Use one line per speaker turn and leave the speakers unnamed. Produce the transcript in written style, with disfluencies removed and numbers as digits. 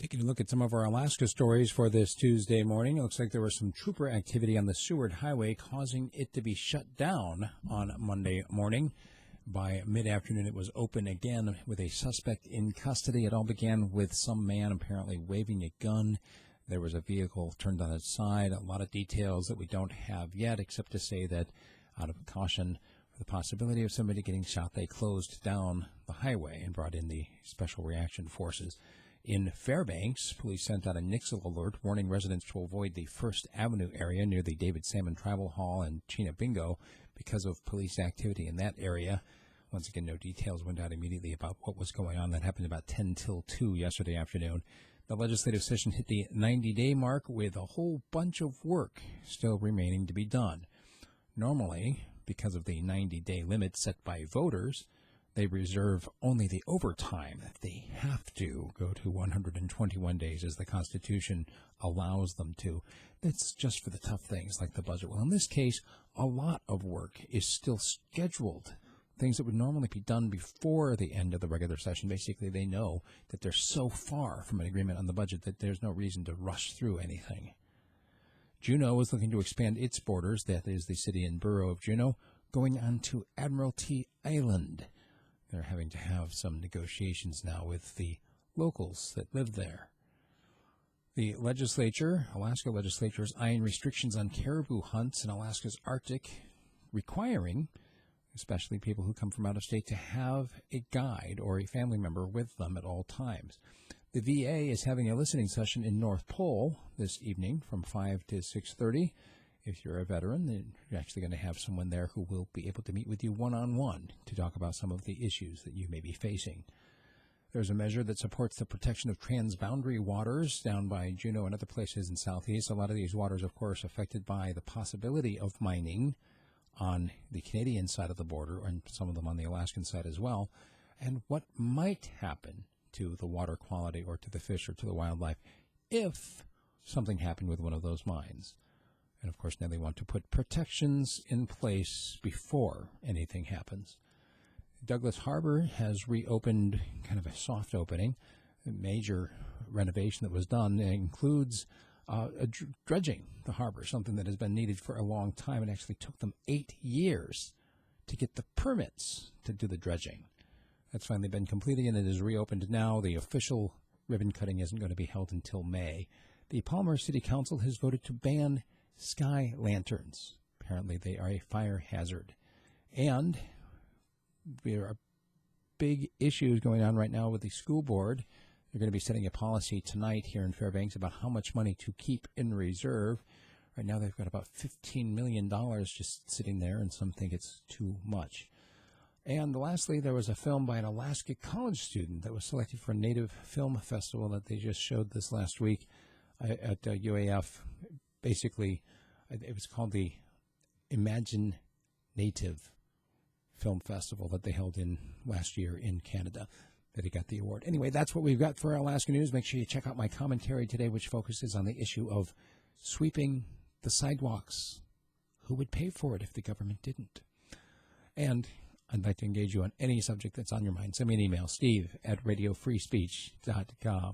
Taking a look at some of our Alaska stories for this Tuesday morning. It looks like there was some trooper activity on the Seward Highway causing it to be shut down on Monday morning. By mid-afternoon, it was open again with a suspect in custody. It all began with some man apparently waving a gun. There was a vehicle turned on its side. A lot of details that we don't have yet, except to say that out of caution for the possibility of somebody getting shot, they closed down the highway and brought in the Special Reaction Forces. In Fairbanks, police sent out a Nixle alert warning residents to avoid the First Avenue area near the David Salmon Tribal Hall and Chena Bingo because of police activity in that area. Once again, no details went out immediately about what was going on. That happened about 10 till 2 yesterday afternoon. The legislative session hit the 90-day mark with a whole bunch of work still remaining to be done. Normally, because of the 90-day limit set by voters, they reserve only the overtime. They have to go to 121 days as the Constitution allows them to. That's just for the tough things like the budget. Well, in this case, a lot of work is still scheduled. Things that would normally be done before the end of the regular session. Basically, they know that they're so far from an agreement on the budget that there's no reason to rush through anything. Juneau is looking to expand its borders. That is the city and borough of Juneau, going on to Admiralty Island. They're having to have some negotiations now with the locals that live there. The legislature, Alaska legislature, is eyeing restrictions on caribou hunts in Alaska's Arctic, requiring especially people who come from out of state to have a guide or a family member with them at all times. The VA is having a listening session in North Pole this evening from 5 to 6:30. If you're a veteran, then you're actually going to have someone there who will be able to meet with you one-on-one to talk about some of the issues that you may be facing. There's a measure that supports the protection of transboundary waters down by Juneau and other places in Southeast. A lot of these waters, of course, affected by the possibility of mining on the Canadian side of the border, and some of them on the Alaskan side as well, and what might happen to the water quality or to the fish or to the wildlife if something happened with one of those mines. And, of course, now they want to put protections in place before anything happens. Douglas Harbor has reopened, kind of a soft opening. A major renovation that was done includes dredging the harbor, something that has been needed for a long time. It actually took them 8 years to get the permits to do the dredging. That's finally been completed, and it is reopened now. The official ribbon cutting isn't going to be held until May. The Palmer City Council has voted to ban sky lanterns. Apparently they are a fire hazard. And there are big issues going on right now with the school board. They're going to be setting a policy tonight here in Fairbanks about how much money to keep in reserve. Right now they've got about $15 million just sitting there, and some think it's too much. And lastly, there was a film by an Alaska college student that was selected for a Native Film Festival that they just showed this last week at UAF. Basically, it was called the Imagine Native Film Festival that they held in last year in Canada, that he got the award. Anyway, that's what we've got for Alaska News. Make sure you check out my commentary today, which focuses on the issue of sweeping the sidewalks. Who would pay for it if the government didn't? And I'd like to engage you on any subject that's on your mind. Send me an email, steve@radiofreespeech.com.